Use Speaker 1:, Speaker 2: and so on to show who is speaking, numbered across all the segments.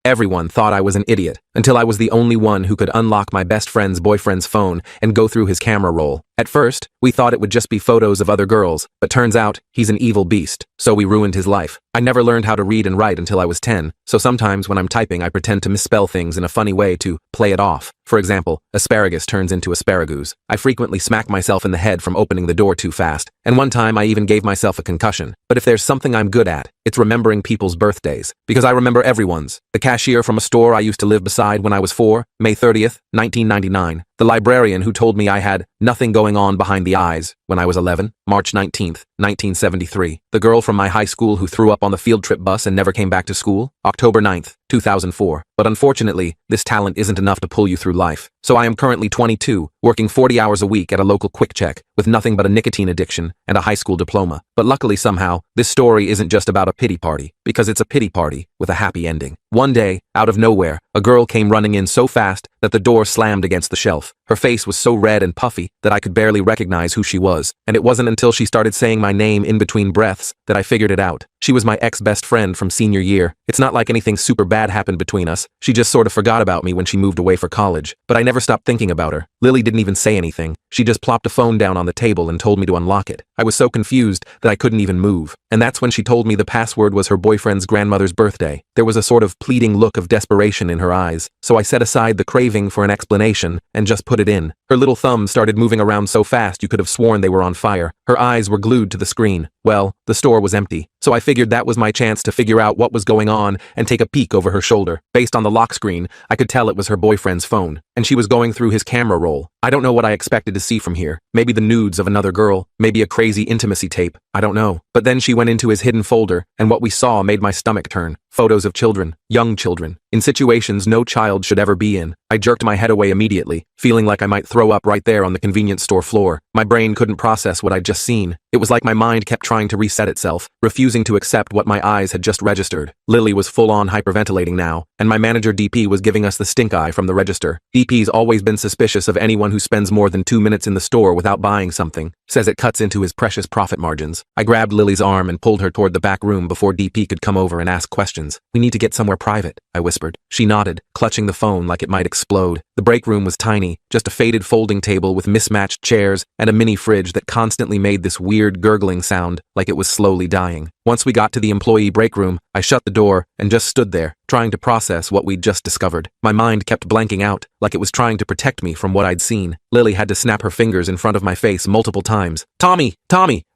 Speaker 1: Everyone thought I was an idiot, until I was the only one who could unlock my best friend's boyfriend's phone and go through his camera roll. At first, we thought it would just be photos of other girls, but turns out he's an evil beast, so we ruined his life. I never learned how to read and write until I was 10, so sometimes when I'm typing I pretend to misspell things in a funny way to play it off. For example, asparagus turns into asparagus. I frequently smack myself in the head from opening the door too fast, and one time I even gave myself a concussion. But if there's something I'm good at, it's remembering people's birthdays, because I remember everyone's. The cashier from a store I used to live beside when I was 4, May 30th, 1999. The librarian who told me I had nothing going on behind the eyes when I was 11, March 19th, 1973. The girl from my high school who threw up on the field trip bus and never came back to school, October 9th, 2004. But unfortunately, this talent isn't enough to pull you through life. So I am currently 22, working 40 hours a week at a local Quick Check, with nothing but a nicotine addiction and a high school diploma. But luckily somehow, this story isn't just about a pity party, because it's a pity party with a happy ending. One day, out of nowhere, a girl came running in so fast that the door slammed against the shelf. Her face was so red and puffy that I could barely recognize who she was, and it wasn't until she started saying my name in between breaths that I figured it out. She was my ex-best friend from senior year. It's not like anything super bad happened between us. She just sort of forgot about me when she moved away for college. But I never stopped thinking about her. Lily didn't even say anything. She just plopped a phone down on the table and told me to unlock it. I was so confused that I couldn't even move. And that's when she told me the password was her boyfriend's grandmother's birthday. There was a sort of pleading look of desperation in her eyes, so I set aside the craving for an explanation and just put it in. Her little thumbs started moving around so fast you could have sworn they were on fire. Her eyes were glued to the screen. Well, the store was empty, so I figured that was my chance to figure out what was going on and take a peek over her shoulder. Based on the lock screen, I could tell it was her boyfriend's phone, and she was going through his camera roll. I don't know what I expected to see from here. Maybe the nudes of another girl, maybe a crazy intimacy tape, I don't know. But then she went into his hidden folder, and what we saw made my stomach turn. Photos of children, young children, in situations no child should ever be in. I jerked my head away immediately, feeling like I might throw up right there on the convenience store floor. My brain couldn't process what I'd just seen. It was like my mind kept trying to reset itself, refusing to accept what my eyes had just registered. Lily was full-on hyperventilating now, and my manager DP was giving us the stink eye from the register. DP's always been suspicious of anyone who spends more than 2 minutes in the store without buying something. Says it cuts into his precious profit margins. I grabbed Lily's arm and pulled her toward the back room before DP could come over and ask questions. "We need to get somewhere private," I whispered. She nodded, clutching the phone like it might explode. The break room was tiny, just a faded folding table with mismatched chairs and a mini fridge that constantly made this weird gurgling sound like it was slowly dying. Once we got to the employee break room, I shut the door and just stood there, trying to process what we'd just discovered. My mind kept blanking out, like it was trying to protect me from what I'd seen. Lily had to snap her fingers in front of my face multiple times. Tommy,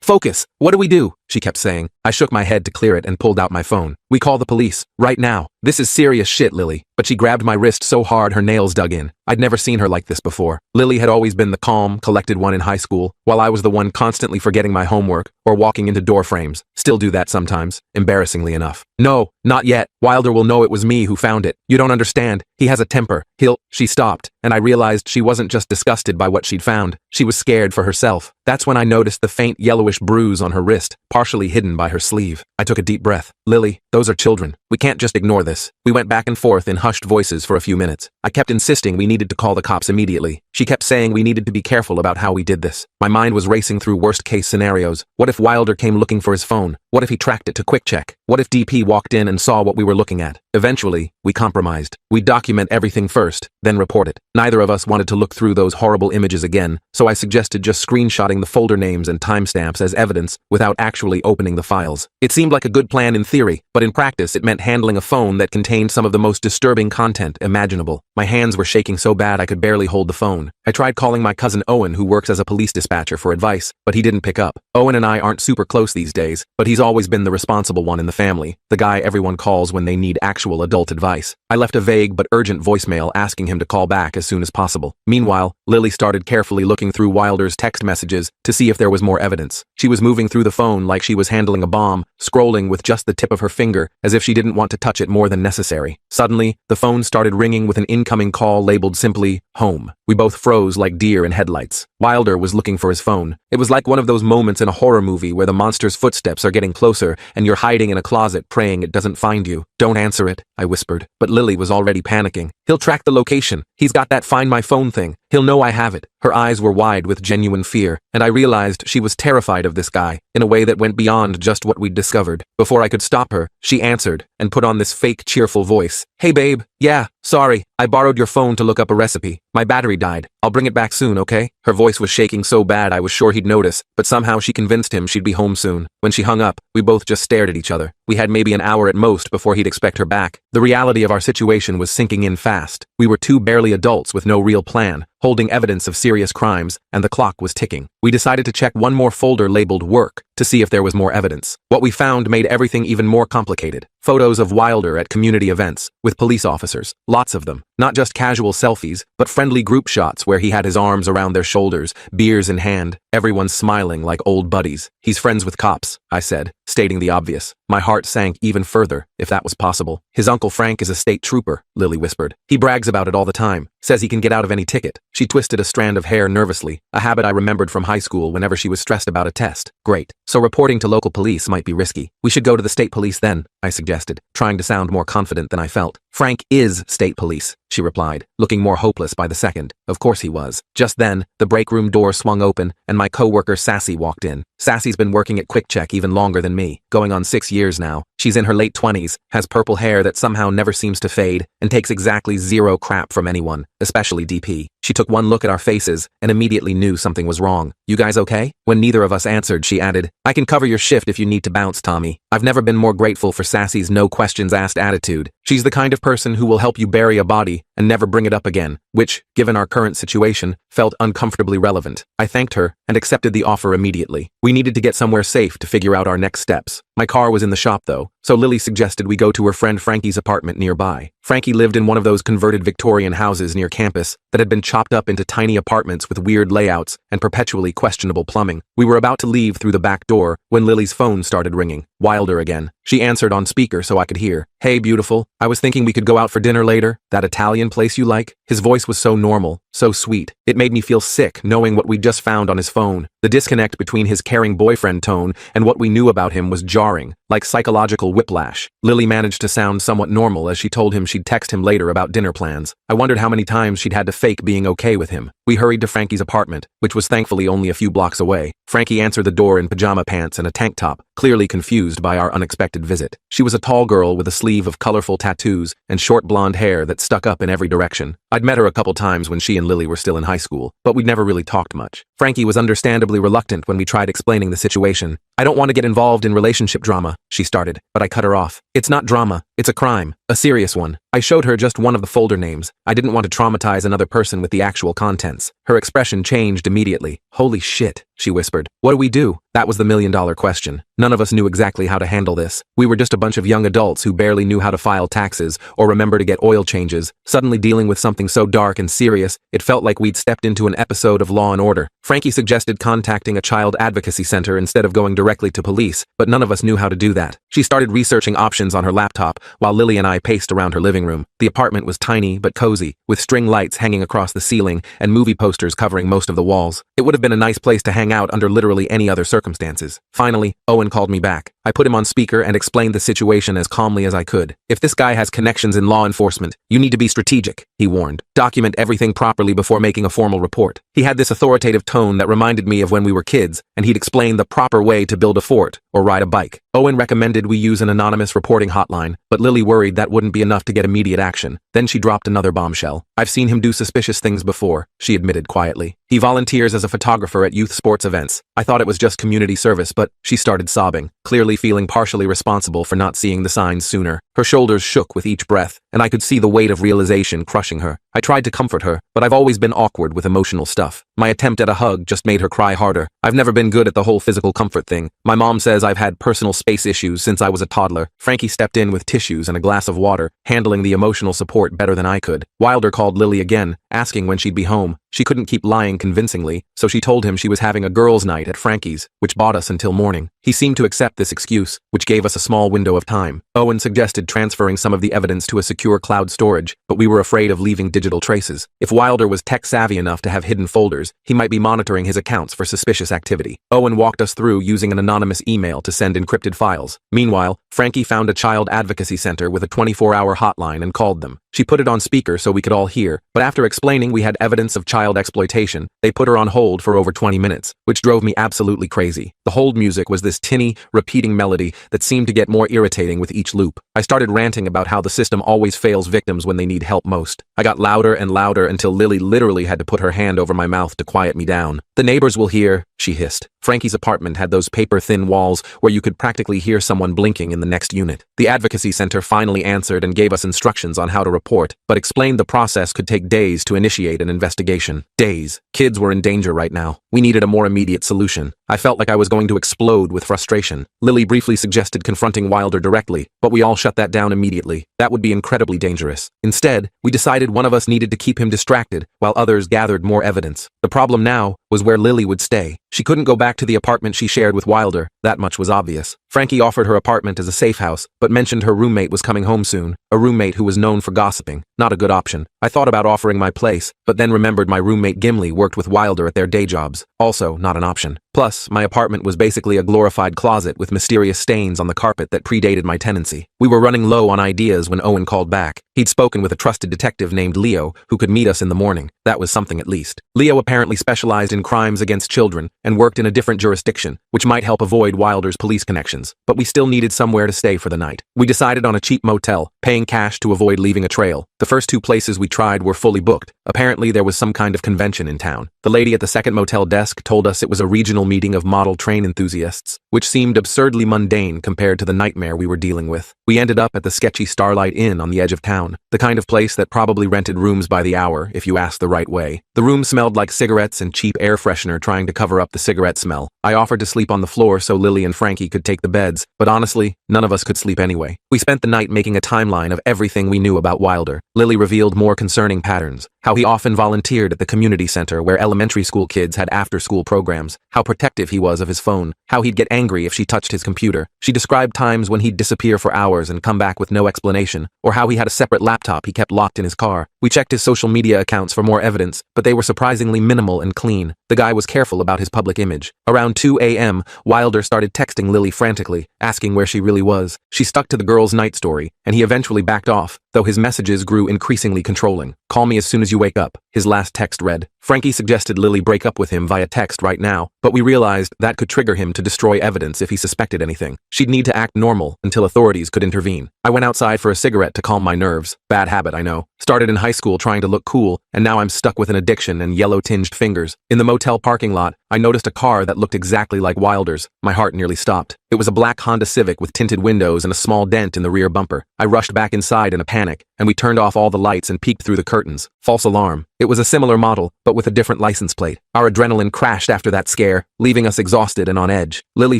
Speaker 1: focus! What do we do?" she kept saying. I shook my head to clear it and pulled out my phone. "We call the police, right now. This is serious shit, Lily." But she grabbed my wrist so hard her nails dug in. I'd never seen her like this before. Lily had always been the calm, collected one in high school, while I was the one constantly forgetting my homework or walking into door frames. Still do that sometimes, embarrassingly enough. "No, not yet. Wilder will know it was me who found it. You don't understand. He has a temper. She stopped, and I realized she wasn't just disgusted by what she'd found. She was scared for herself. That's when I noticed the faint yellowish bruise on her wrist, partially hidden by her sleeve. I took a deep breath. "Lily, those are children. We can't just ignore this." We went back and forth in hushed voices for a few minutes. I kept insisting we needed to call the cops immediately. She kept saying we needed to be careful about how we did this. My mind was racing through worst-case scenarios. What if Wilder came looking for his phone? What if he tracked it to Quick Check? What if DP walked in and saw what we were looking at? Eventually, we compromised. We'd document everything first, then report it. Neither of us wanted to look through those horrible images again, so I suggested just screenshotting the folder names and timestamps as evidence without actually opening the files. It seemed like a good plan in theory, but in practice it meant handling a phone that contained some of the most disturbing content imaginable. My hands were shaking so bad I could barely hold the phone. I tried calling my cousin Owen, who works as a police dispatcher, for advice, but he didn't pick up. Owen and I aren't super close these days, but he's always been the responsible one in the family, the guy everyone calls when they need actual adult advice. I left a vague but urgent voicemail asking him to call back as soon as possible. Meanwhile, Lily started carefully looking through Wilder's text messages to see if there was more evidence. She was moving through the phone like she was handling a bomb, scrolling with just the tip of her finger as if she didn't want to touch it more than necessary. Suddenly, the phone started ringing with an incoming call labeled simply, "Home." We both froze like deer in headlights. Wilder was looking for his phone. It was like one of those moments in a horror movie where the monster's footsteps are getting closer and you're hiding in a closet praying it doesn't find you. Don't answer it, I whispered, but Lily was already panicking. He'll track the location. He's got that find my phone thing. He'll know I have it. Her eyes were wide with genuine fear, and I realized she was terrified of this guy in a way that went beyond just what we'd discovered. Before I could stop her, she answered and put on this fake cheerful voice. Hey babe, yeah, sorry, I borrowed your phone to look up a recipe. My battery died. I'll bring it back soon, okay? Her voice was shaking so bad I was sure he'd notice, but somehow she convinced him she'd be home soon. When she hung up, we both just stared at each other. We had maybe an hour at most before he'd expect her back. The reality of our situation was sinking in fast. We were two barely adults with no real plan, holding evidence of serious crimes, and the clock was ticking. We decided to check one more folder labeled work to see if there was more evidence. What we found made everything even more complicated. Photos of Wilder at community events, with police officers, lots of them. Not just casual selfies, but friendly group shots where he had his arms around their shoulders, beers in hand, everyone smiling like old buddies. He's friends with cops, I said, stating the obvious. My heart sank even further, if that was possible. His Uncle Frank is a state trooper, Lily whispered. He brags about it all the time, says he can get out of any ticket. She twisted a strand of hair nervously, a habit I remembered from high school whenever she was stressed about a test. Great. So reporting to local police might be risky. We should go to the state police then, I suggested, trying to sound more confident than I felt. Frank is state police, she replied, looking more hopeless by the second. Of course he was. Just then, the break room door swung open, and my coworker Sassy walked in. Sassy's been working at Quick Check even longer than me, going on 6 years now. She's in her late 20s, has purple hair that somehow never seems to fade, and takes exactly zero crap from anyone, especially DP. She took one look at our faces and immediately knew something was wrong. You guys okay? When neither of us answered, she added, I can cover your shift if you need to bounce, Tommy. I've never been more grateful for Sassy's no questions asked attitude. She's the kind of person who will help you bury a body and never bring it up again, which, given our current situation, felt uncomfortably relevant. I thanked her and accepted the offer immediately. We needed to get somewhere safe to figure out our next steps. My car was in the shop though, so Lily suggested we go to her friend Frankie's apartment nearby. Frankie lived in one of those converted Victorian houses near campus that had been chopped up into tiny apartments with weird layouts and perpetually questionable plumbing. We were about to leave through the back door when Lily's phone started ringing. Wilder again. She answered on speaker so I could hear. Hey, beautiful. I was thinking we could go out for dinner later. That Italian place you like? His voice was so normal, so sweet. It made me feel sick knowing what we'd just found on his phone. The disconnect between his caring boyfriend tone and what we knew about him was jarring, like psychological whiplash. Lily managed to sound somewhat normal as she told him she'd text him later about dinner plans. I wondered how many times she'd had to fake being okay with him. We hurried to Frankie's apartment, which was thankfully only a few blocks away. Frankie answered the door in pajama pants and a tank top, clearly confused by our unexpected visit. She was a tall girl with a sleeve of colorful tattoos and short blonde hair that stuck up in every direction. I'd met her a couple times when she and Lily were still in high school, but we'd never really talked much. Frankie was understandably reluctant when we tried explaining the situation. I don't want to get involved in relationship drama, she started, but I cut her off. It's not drama, it's a crime, a serious one. I showed her just one of the folder names. I didn't want to traumatize another person with the actual contents. Her expression changed immediately. Holy shit, she whispered. What do we do? That was the million-dollar question. None of us knew exactly how to handle this. We were just a bunch of young adults who barely knew how to file taxes or remember to get oil changes. Suddenly dealing with something so dark and serious, it felt like we'd stepped into an episode of Law & Order. Frankie suggested contacting a child advocacy center instead of going directly to police, but none of us knew how to do that. She started researching options on her laptop while Lily and I paced around her living room. The apartment was tiny but cozy, with string lights hanging across the ceiling and movie posters covering most of the walls. It would have been a nice place to hang out under literally any other circumstances. Finally, Owen called me back. I put him on speaker and explained the situation as calmly as I could. If this guy has connections in law enforcement, you need to be strategic, he warned. Document everything properly before making a formal report. He had this authoritative tone that reminded me of when we were kids, and he'd explain the proper way to build a fort or ride a bike. Owen recommended we use an anonymous reporting hotline, but Lily worried that wouldn't be enough to get immediate action. Then she dropped another bombshell. I've seen him do suspicious things before, she admitted quietly. He volunteers as a photographer at youth sports events. I thought it was just community service, but she started sobbing, clearly feeling partially responsible for not seeing the signs sooner. Her shoulders shook with each breath, and I could see the weight of realization crushing her. I tried to comfort her, but I've always been awkward with emotional stuff. My attempt at a hug just made her cry harder. I've never been good at the whole physical comfort thing. My mom says I've had personal space issues since I was a toddler. Frankie stepped in with tissues and a glass of water, handling the emotional support better than I could. Wilder called Lily again, asking when she'd be home. She couldn't keep lying lying convincingly, so she told him she was having a girls' night at Frankie's, which bought us until morning. He seemed to accept this excuse, which gave us a small window of time. Owen suggested transferring some of the evidence to a secure cloud storage, but we were afraid of leaving digital traces. If Wilder was tech-savvy enough to have hidden folders, he might be monitoring his accounts for suspicious activity. Owen walked us through using an anonymous email to send encrypted files. Meanwhile, Frankie found a child advocacy center with a 24-hour hotline and called them. She put it on speaker so we could all hear, but after explaining we had evidence of child exploitation, they put her on hold for over 20 minutes, which drove me absolutely crazy. The hold music was this tinny, repeating melody that seemed to get more irritating with each loop. I started ranting about how the system always fails victims when they need help most. I got louder and louder until Lily literally had to put her hand over my mouth to quiet me down. "The neighbors will hear," she hissed. Frankie's apartment had those paper-thin walls where you could practically hear someone blinking in the next unit. The advocacy center finally answered and gave us instructions on how to report, but explained the process could take days to initiate an investigation. Days. Kids were in danger right now. We needed a more immediate solution. I felt like I was going to explode with frustration. Lily briefly suggested confronting Wilder directly, but we all shut that down immediately. That would be incredibly dangerous. Instead, we decided one of us needed to keep him distracted, while others gathered more evidence. The problem now was where Lily would stay. She couldn't go back to the apartment she shared with Wilder. That much was obvious. Frankie offered her apartment as a safe house, but mentioned her roommate was coming home soon. A roommate who was known for gossiping. Not a good option. I thought about offering my place, but then remembered my roommate Gimli worked with Wilder at their day jobs. Also, not an option. Plus, my apartment was basically a glorified closet with mysterious stains on the carpet that predated my tenancy. We were running low on ideas when Owen called back. He'd spoken with a trusted detective named Leo, who could meet us in the morning. That was something at least. Leo apparently specialized in crimes against children and worked in a different jurisdiction, which might help avoid Wilder's police connections. But we still needed somewhere to stay for the night. We decided on a cheap motel, paying cash to avoid leaving a trail. The first two places we tried were fully booked. Apparently there was some kind of convention in town. The lady at the second motel desk told us it was a regional meeting of model train enthusiasts, which seemed absurdly mundane compared to the nightmare we were dealing with. We ended up at the sketchy Starlight Inn on the edge of town, the kind of place that probably rented rooms by the hour if you asked the right way. The room smelled like cigarettes and cheap air freshener trying to cover up the cigarette smell. I offered to sleep on the floor so Lily and Frankie could take the beds, but honestly, none of us could sleep anyway. We spent the night making a timeline of everything we knew about Wilder. Lily revealed more concerning patterns. How he often volunteered at the community center where elementary school kids had after-school programs, how protective he was of his phone, how he'd get angry if she touched his computer. She described times when he'd disappear for hours and come back with no explanation, or how he had a separate laptop he kept locked in his car. We checked his social media accounts for more evidence, but they were surprisingly minimal and clean. The guy was careful about his public image. Around 2 a.m., Wilder started texting Lily frantically, asking where she really was. She stuck to the girl's night story, and he eventually backed off, though his messages grew increasingly controlling. "Call me as soon as you wake up," his last text read. Frankie suggested Lily break up with him via text right now, but we realized that could trigger him to destroy evidence if he suspected anything. She'd need to act normal until authorities could intervene. I went outside for a cigarette to calm my nerves. Bad habit, I know. Started in high school trying to look cool, and now I'm stuck with an addiction and yellow-tinged fingers. In the motel parking lot, I noticed a car that looked exactly like Wilder's. My heart nearly stopped. It was a black Honda Civic with tinted windows and a small dent in the rear bumper. I rushed back inside in a panic, and we turned off all the lights and peeked through the curtains. False alarm. It was a similar model, but with a different license plate. Our adrenaline crashed after that scare, leaving us exhausted and on edge. Lily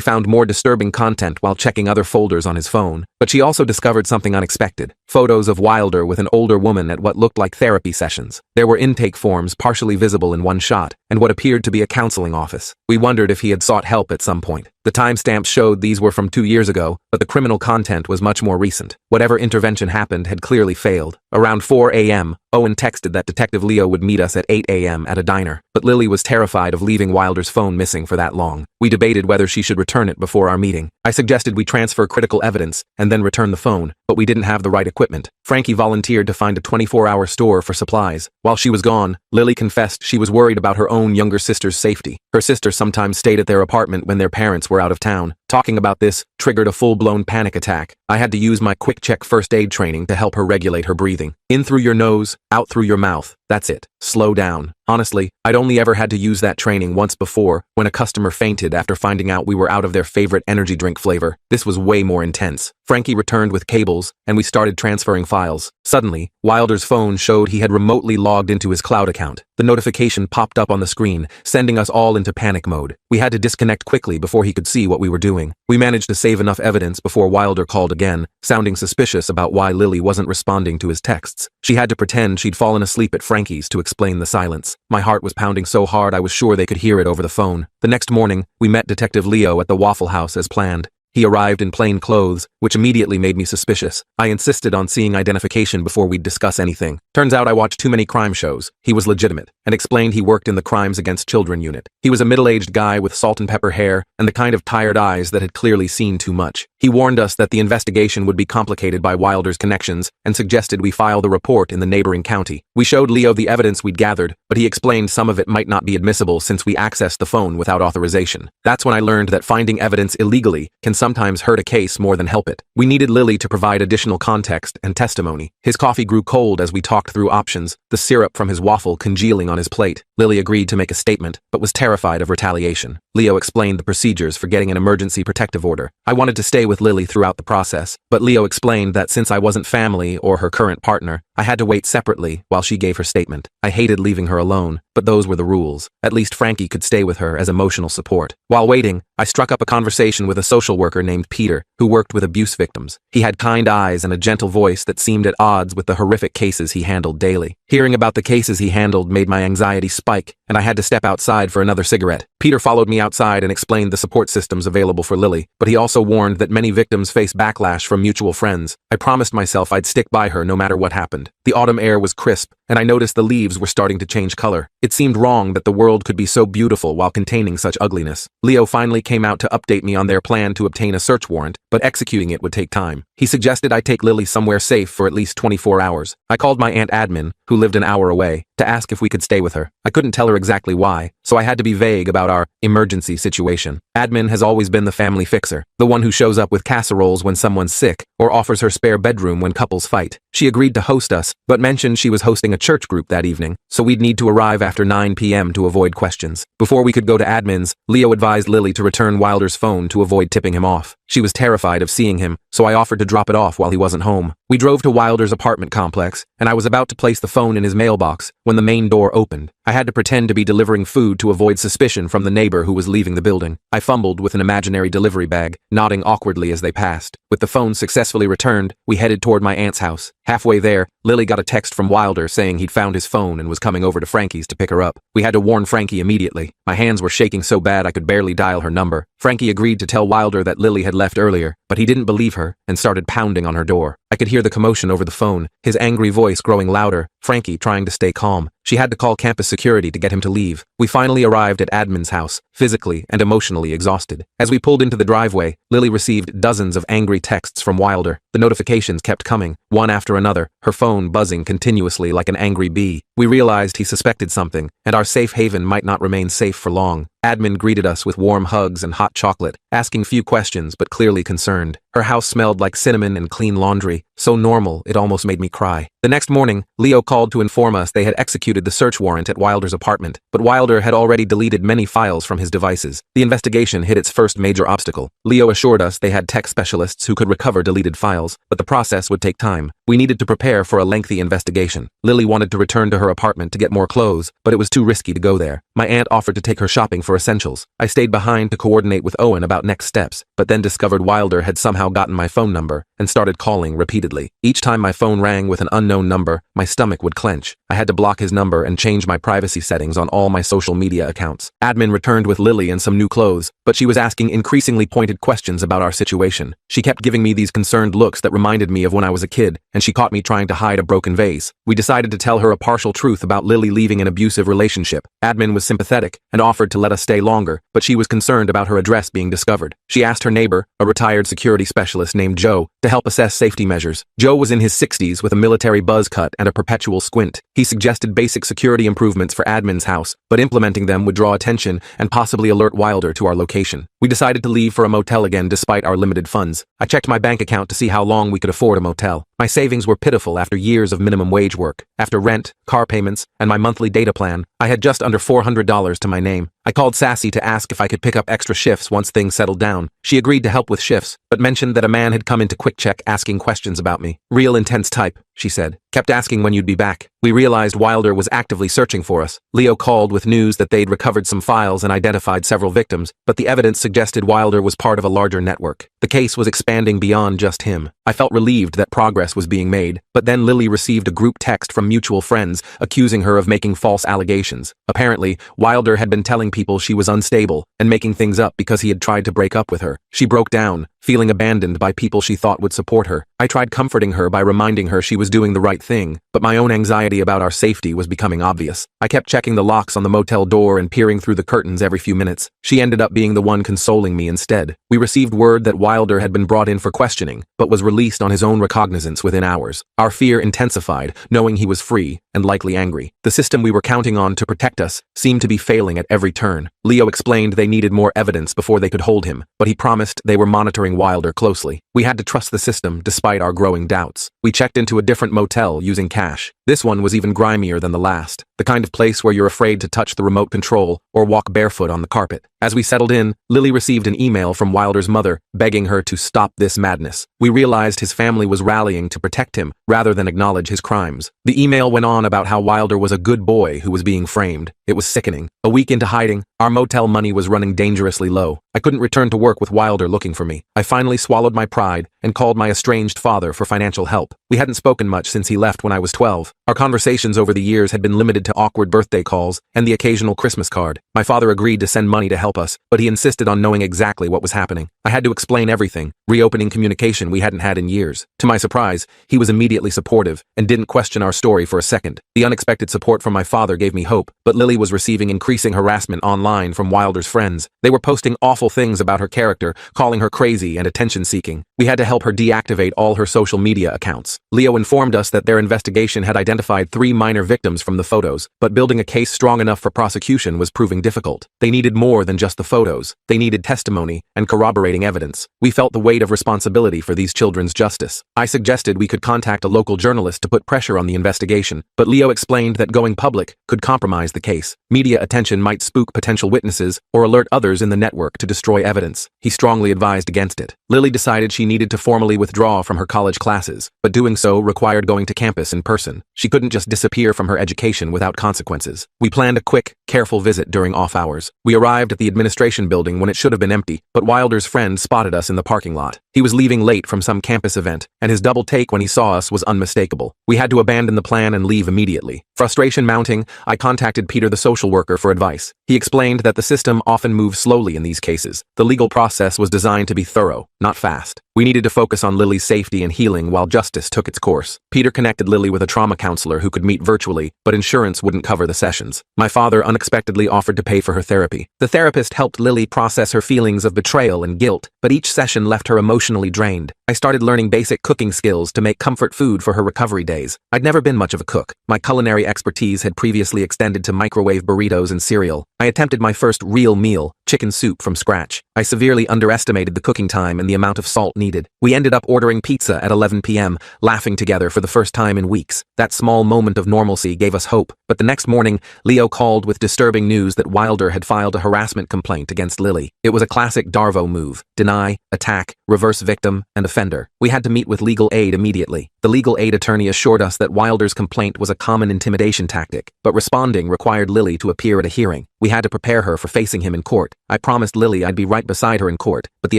Speaker 1: found more disturbing content while checking other folders on his phone, but she also discovered something unexpected. Photos of Wilder with an older woman at what looked like therapy sessions. There were intake forms partially visible in one shot, and what appeared to be a counseling office. We wondered if he had sought help at some point. The timestamps showed these were from 2 years ago, but the criminal content was much more recent. Whatever intervention happened had clearly failed. Around 4 a.m., Owen texted that Detective Leo would meet us at 8 a.m. at a diner, but Lily was terrified of leaving Wilder's phone missing for that long. We debated whether she should return it before our meeting. I suggested we transfer critical evidence and then return the phone, but we didn't have the right equipment. Frankie volunteered to find a 24-hour store for supplies. While she was gone, Lily confessed she was worried about her own younger sister's safety. Her sister sometimes stayed at their apartment when their parents were out of town. Talking about this triggered a full-blown panic attack. I had to use my quick check first aid training to help her regulate her breathing. In through your nose, out through your mouth. That's it. Slow down. Honestly, I'd only ever had to use that training once before, when a customer fainted after finding out we were out of their favorite energy drink flavor. This was way more intense. Frankie returned with cables, and we started transferring files. Suddenly, Wilder's phone showed he had remotely logged into his cloud account. The notification popped up on the screen, sending us all into panic mode. We had to disconnect quickly before he could see what we were doing. We managed to save enough evidence before Wilder called again, sounding suspicious about why Lily wasn't responding to his texts. She had to pretend she'd fallen asleep at Frankie's to explain the silence. silence. My heart was pounding so hard I was sure they could hear it over the phone. The next morning, we met Detective Leo at the Waffle House as planned. He arrived in plain clothes, which immediately made me suspicious. I insisted on seeing identification before we'd discuss anything. Turns out I watched too many crime shows. He was legitimate, and explained he worked in the Crimes Against Children unit. He was a middle-aged guy with salt and pepper hair and the kind of tired eyes that had clearly seen too much. He warned us that the investigation would be complicated by Wilder's connections and suggested we file the report in the neighboring county. We showed Leo the evidence we'd gathered, but he explained some of it might not be admissible since we accessed the phone without authorization. That's when I learned that finding evidence illegally can sometimes hurt a case more than help it. We needed Lily to provide additional context and testimony. His coffee grew cold as we talked through options, the syrup from his waffle congealing on his plate. Lily agreed to make a statement, but was terrified of retaliation. Leo explained the procedures for getting an emergency protective order. I wanted to stay with Lily throughout the process, but Leo explained that since I wasn't family or her current partner, I had to wait separately while she gave her statement. I hated leaving her alone, but those were the rules. At least Frankie could stay with her as emotional support. While waiting, I struck up a conversation with a social worker named Peter, who worked with abuse victims. He had kind eyes and a gentle voice that seemed at odds with the horrific cases he handled daily. Hearing about the cases he handled made my anxiety spike, and I had to step outside for another cigarette. Peter followed me outside and explained the support systems available for Lily, but he also warned that many victims face backlash from mutual friends. I promised myself I'd stick by her no matter what happened. The autumn air was crisp, and I noticed the leaves were starting to change color. It seemed wrong that the world could be so beautiful while containing such ugliness. Leo finally came out to update me on their plan to obtain a search warrant, but executing it would take time. He suggested I take Lily somewhere safe for at least 24 hours. I called my Aunt Admin, who lived an hour away, to ask if we could stay with her. I couldn't tell her exactly why, so I had to be vague about our emergency situation. Admin has always been the family fixer, the one who shows up with casseroles when someone's sick, or offers her spare bedroom when couples fight. She agreed to host us, but mentioned she was hosting a church group that evening, so we'd need to arrive after 9 p.m. to avoid questions. Before we could go to Admin's, Leo advised Lily to return Wilder's phone to avoid tipping him off. She was terrified of seeing him, so I offered to drop it off while he wasn't home. We drove to Wilder's apartment complex, and I was about to place the phone in his mailbox when the main door opened. I had to pretend to be delivering food to avoid suspicion from the neighbor who was leaving the building. I fumbled with an imaginary delivery bag, nodding awkwardly as they passed. With the phone successfully returned, we headed toward my aunt's house. Halfway there, Lily got a text from Wilder saying he'd found his phone and was coming over to Frankie's to pick her up. We had to warn Frankie immediately. My hands were shaking so bad I could barely dial her number. Frankie agreed to tell Wilder that Lily had left earlier, but he didn't believe her and started pounding on her door. I could hear the commotion over the phone, his angry voice growing louder, Frankie trying to stay calm. She had to call campus security to get him to leave. We finally arrived at Admin's house, physically and emotionally exhausted. As we pulled into the driveway, Lily received dozens of angry texts from Wilder. The notifications kept coming, one after another, her phone buzzing continuously like an angry bee. We realized he suspected something, and our safe haven might not remain safe for long. Admin greeted us with warm hugs and hot chocolate, asking few questions but clearly concerned. Her house smelled like cinnamon and clean laundry, so normal it almost made me cry. The next morning, Leo called to inform us they had executed the search warrant at Wilder's apartment, but Wilder had already deleted many files from his devices. The investigation hit its first major obstacle. Leo assured us they had tech specialists who could recover deleted files, but the process would take time. We needed to prepare for a lengthy investigation. Lily wanted to return to her apartment to get more clothes, but it was too risky to go there. My aunt offered to take her shopping for essentials. I stayed behind to coordinate with Owen about next steps, but then discovered Wilder had somehow gotten my phone number and started calling repeatedly. Each time my phone rang with an unknown number, my stomach would clench. I had to block his number and change my privacy settings on all my social media accounts. Admin returned with Lily and some new clothes, but she was asking increasingly pointed questions about our situation. She kept giving me these concerned looks that reminded me of when I was a kid, and she caught me trying to hide a broken vase. We decided to tell her a partial truth about Lily leaving an abusive relationship. Admin was sympathetic and offered to let us stay longer, but she was concerned about her address being discovered. She asked her neighbor, a retired security specialist named Joe, to help assess safety measures. Joe was in his 60s with a military buzz cut and a perpetual squint. He suggested basic security improvements for Admin's house, but implementing them would draw attention and possibly alert Wilder to our location. We decided to leave for a motel again despite our limited funds. I checked my bank account to see how long we could afford a motel. My savings were pitiful after years of minimum wage work. After rent, car payments, and my monthly data plan, I had just under $400 to my name. I called Sassy to ask if I could pick up extra shifts once things settled down. She agreed to help with shifts, but mentioned that a man had come into Quick Check asking questions about me. Real intense type, she said. Kept asking when you'd be back. We realized Wilder was actively searching for us. Leo called with news that they'd recovered some files and identified several victims, but the evidence suggested Wilder was part of a larger network. The case was expanding beyond just him. I felt relieved that progress was being made, but then Lily received a group text from mutual friends accusing her of making false allegations. Apparently, Wilder had been telling people she was unstable and making things up because he had tried to break up with her. She broke down, feeling abandoned by people she thought would support her. I tried comforting her by reminding her she was doing the right thing, but my own anxiety about our safety was becoming obvious. I kept checking the locks on the motel door and peering through the curtains every few minutes. She ended up being the one consoling me instead. We received word that Wilder had been brought in for questioning, but was released on his own recognizance within hours. Our fear intensified, knowing he was free and likely angry. The system we were counting on to protect us seemed to be failing at every turn. Leo explained they needed more evidence before they could hold him, but he promised they were monitoring Wilder closely. We had to trust the system despite our growing doubts. We checked into a different motel using cash. This one was even grimier than the last, the kind of place where you're afraid to touch the remote control or walk barefoot on the carpet. As we settled in, Lily received an email from Wilder's mother begging her to stop this madness. We realized his family was rallying to protect him rather than acknowledge his crimes. The email went on about how Wilder was a good boy who was being framed. It was sickening. A week into hiding, our motel money was running dangerously low. I couldn't return to work with Wilder looking for me. I finally swallowed my pride and called my estranged father for financial help. We hadn't spoken much since he left when I was 12. Our conversations over the years had been limited to awkward birthday calls and the occasional Christmas card. My father agreed to send money to help us, but he insisted on knowing exactly what was happening. I had to explain everything, reopening communication we hadn't had in years. To my surprise, he was immediately supportive and didn't question our story for a second. The unexpected support from my father gave me hope, but Lily was receiving increasing harassment online from Wilder's friends. They were posting awful things about her character, calling her crazy and attention-seeking. We had to help her deactivate all her social media accounts. Leo informed us that their investigation had identified 3 minor victims from the photos, but building a case strong enough for prosecution was proving difficult. They needed more than just the photos. They needed testimony and corroborating evidence. We felt the weight of responsibility for these children's justice. I suggested we could contact a local journalist to put pressure on the investigation, but Leo explained that going public could compromise the case. Media attention might spook potential witnesses or alert others in the network to destroy evidence. He strongly advised against it. Lily decided she needed to formally withdraw from her college classes, but doing so required going to campus in person. She couldn't just disappear from her education without consequences. We planned a quick, careful visit during off hours. We arrived at the administration building when it should have been empty, but Wilder's friend spotted us in the parking lot. He was leaving late from some campus event, and his double take when he saw us was unmistakable. We had to abandon the plan and leave immediately. Frustration mounting, I contacted Peter the social worker for advice. He explained that the system often moves slowly in these cases. The legal process was designed to be thorough, not fast. We needed to focus on Lily's safety and healing while justice took its course. Peter connected Lily with a trauma counselor who could meet virtually, but insurance wouldn't cover the sessions. My father unexpectedly offered to pay for her therapy. The therapist helped Lily process her feelings of betrayal and guilt, but each session left her emotionally drained. I started learning basic cooking skills to make comfort food for her recovery days. I'd never been much of a cook. My culinary expertise had previously extended to microwave burritos and cereal. I attempted my first real meal, chicken soup, from scratch. I severely underestimated the cooking time and the amount of salt needed. We ended up ordering pizza at 11 p.m., laughing together for the first time in weeks. That small moment of normalcy gave us hope, but the next morning, Leo called with disturbing news that Wilder had filed a harassment complaint against Lily. It was a classic Darvo move: deny, attack, reverse victim, and offender. We had to meet with legal aid immediately. The legal aid attorney assured us that Wilder's complaint was a common intimidation tactic, but responding required Lily to appear at a hearing. We had to prepare her for facing him in court. I promised Lily I'd be right beside her in court, but the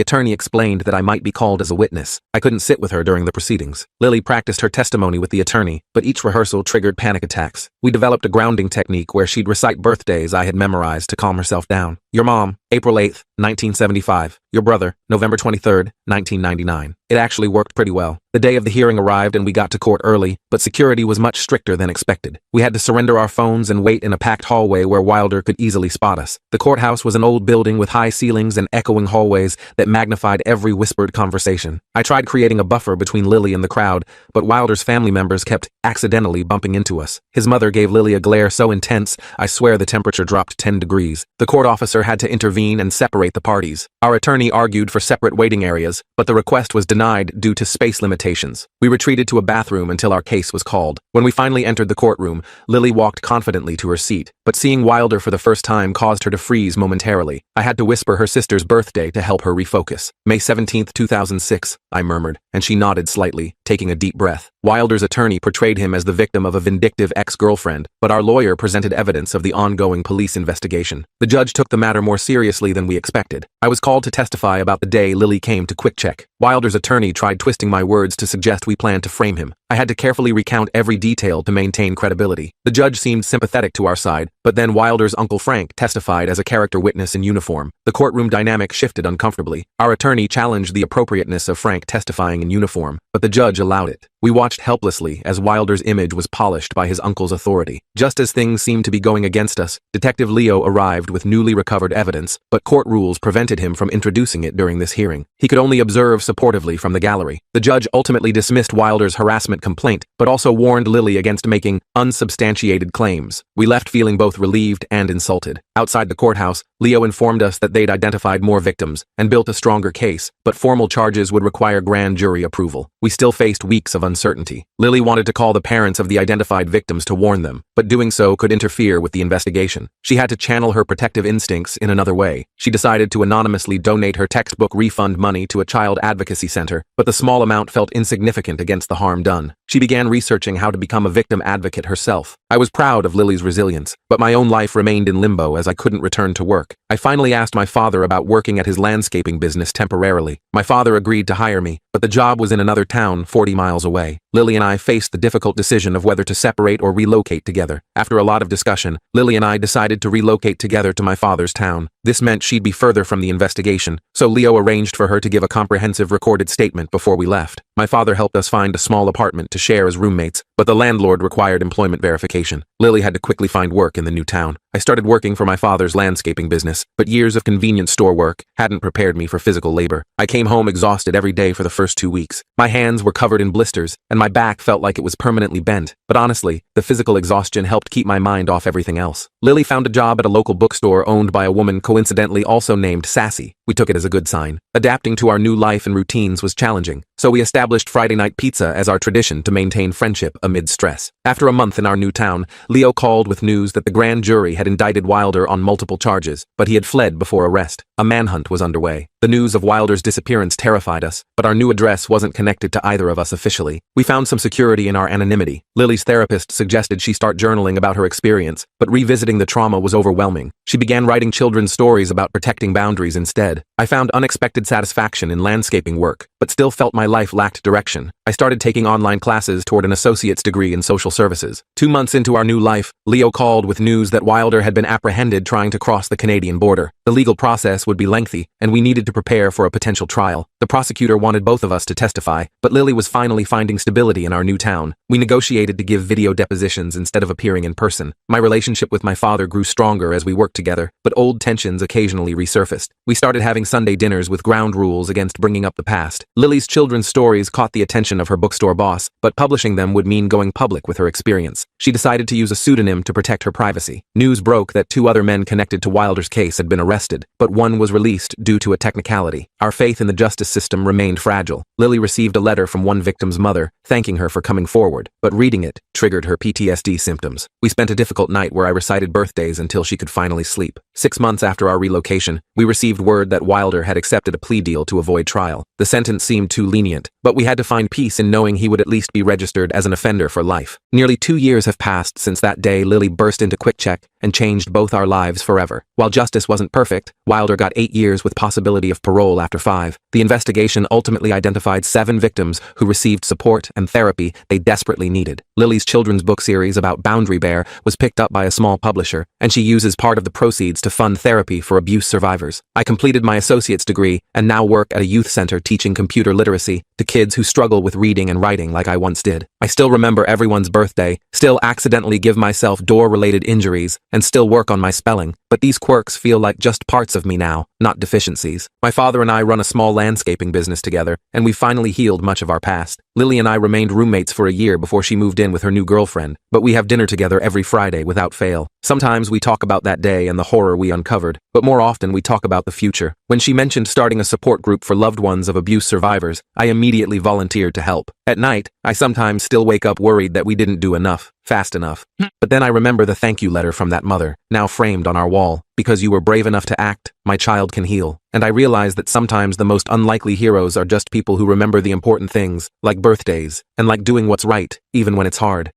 Speaker 1: attorney explained that I might be called as a witness. I couldn't sit with her during the proceedings. Lily practiced her testimony with the attorney, but each rehearsal triggered panic attacks. We developed a grounding technique where she'd recite birthdays I had memorized to calm herself down. Your mom, April 8th, 1975. Your brother, November 23rd, 1999. It actually worked pretty well. The day of the hearing arrived and we got to court early, but security was much stricter than expected. We had to surrender our phones and wait in a packed hallway where Wilder could easily spot us. The courthouse was an old building with high ceilings and echoing hallways that magnified every whispered conversation. I tried creating a buffer between Lily and the crowd, but Wilder's family members kept accidentally bumping into us. His mother gave Lily a glare so intense, I swear the temperature dropped 10 degrees. The court officer had to intervene and separate the parties. Our attorney argued for separate waiting areas, but the request was denied denied due to space limitations. We retreated to a bathroom until our case was called. When we finally entered the courtroom, Lily walked confidently to her seat, but seeing Wilder for the first time caused her to freeze momentarily. I had to whisper her sister's birthday to help her refocus. May 17th, 2006, I murmured, and she nodded slightly, taking a deep breath. Wilder's attorney portrayed him as the victim of a vindictive ex-girlfriend, but our lawyer presented evidence of the ongoing police investigation. The judge took the matter more seriously than we expected. I was called to testify about the day Lily came to QuickCheck. Wilder's attorney tried twisting my words to suggest we planned to frame him. I had to carefully recount every detail to maintain credibility. The judge seemed sympathetic to our side, but then Wilder's Uncle Frank testified as a character witness in uniform. The courtroom dynamic shifted uncomfortably. Our attorney challenged the appropriateness of Frank testifying in uniform, but the judge allowed it. We watched helplessly as Wilder's image was polished by his uncle's authority. Just as things seemed to be going against us, Detective Leo arrived with newly recovered evidence, but court rules prevented him from introducing it during this hearing. He could only observe supportively from the gallery. The judge ultimately dismissed Wilder's harassment complaint, but also warned Lily against making unsubstantiated claims. We left feeling both relieved and insulted. Outside the courthouse, Leo informed us that they'd identified more victims and built a stronger case, but formal charges would require grand jury approval. We still faced weeks of uncertainty. Lily wanted to call the parents of the identified victims to warn them, but doing so could interfere with the investigation. She had to channel her protective instincts in another way. She decided to anonymously donate her textbook refund money to a child advocacy center, but the small amount felt insignificant against the harm done. She began researching how to become a victim advocate herself. I was proud of Lily's resilience, but my own life remained in limbo as I couldn't return to work. I finally asked my father about working at his landscaping business temporarily. My father agreed to hire me, but the job was in another town 40 miles away. Lily and I faced the difficult decision of whether to separate or relocate together. After a lot of discussion, Lily and I decided to relocate together to my father's town. This meant she'd be further from the investigation, so Leo arranged for her to give a comprehensive recorded statement before we left. My father helped us find a small apartment to share as roommates, but the landlord required employment verification. Lily had to quickly find work in the new town. I started working for my father's landscaping business, but years of convenience store work hadn't prepared me for physical labor. I came home exhausted every day for the first 2 weeks. My hands were covered in blisters, and my back felt like it was permanently bent. But honestly, the physical exhaustion helped keep my mind off everything else. Lily found a job at a local bookstore owned by a woman coincidentally also named Sassy. We took it as a good sign. Adapting to our new life and routines was challenging, so we established Friday night pizza as our tradition to maintain friendship amid stress. After a month in our new town, Leo called with news that the grand jury had indicted Wilder on multiple charges, but he had fled before arrest. A manhunt was underway. The news of Wilder's disappearance terrified us, but our new address wasn't connected to either of us officially. We found some security in our anonymity. Lily's therapist suggested she start journaling about her experience, but revisiting the trauma was overwhelming. She began writing children's stories about protecting boundaries instead. I found unexpected satisfaction in landscaping work, but still felt my life lacked direction. I started taking online classes toward an associate's degree in social services. 2 months into our new life, Leo called with news that Wilder had been apprehended trying to cross the Canadian border. The legal process would be lengthy, and we needed to prepare for a potential trial. The prosecutor wanted both of us to testify, but Lily was finally finding stability in our new town. We negotiated to give video depositions instead of appearing in person. My relationship with my father grew stronger as we worked together, but old tensions occasionally resurfaced. We started having Sunday dinners with ground rules against bringing up the past. Lily's children's stories caught the attention of her bookstore boss, but publishing them would mean going public with her experience. She decided to use a pseudonym to protect her privacy. News broke that 2 other men connected to Wilder's case had been arrested, but one was released due to a technicality. Our faith in the justice system remained fragile. Lily received a letter from one victim's mother, thanking her for coming forward, but reading it triggered her PTSD symptoms. We spent a difficult night where I recited birthdays until she could finally sleep. 6 months after our relocation, we received word that Wilder had accepted a plea deal to avoid trial. The sentence seemed too lenient, but we had to find peace in knowing he would at least be registered as an offender for life. Nearly 2 years have passed since that day Lily burst into QuickCheck and changed both our lives forever. While justice wasn't perfect, Wilder got 8 years with possibility of parole after 5. The investigation ultimately identified 7 victims who received support and therapy they desperately needed. Lily's children's book series about Boundary Bear was picked up by a small publisher, and she uses part of the proceeds to fund therapy for abuse survivors. I completed my associate's degree and now work at a youth center teaching computer literacy to kids who struggle with reading and writing like I once did. I still remember everyone's birthday, still accidentally give myself door-related injuries, and still work on my spelling, but these quirks feel like just parts of me now, not deficiencies. My father and I run a small landscaping business together, and we finally healed much of our past. Lily and I remained roommates for a year before she moved in with her new girlfriend, but we have dinner together every Friday without fail. Sometimes we talk about that day and the horror we uncovered, but more often we talk about the future. When she mentioned starting a support group for loved ones of abuse survivors, I immediately volunteered to help. At night, I sometimes still wake up worried that we didn't do enough, fast enough. But then I remember the thank you letter from that mother, now framed on our wall. Because you were brave enough to act, my child can heal. And I realize that sometimes the most unlikely heroes are just people who remember the important things, like birthdays, and like doing what's right, even when it's hard.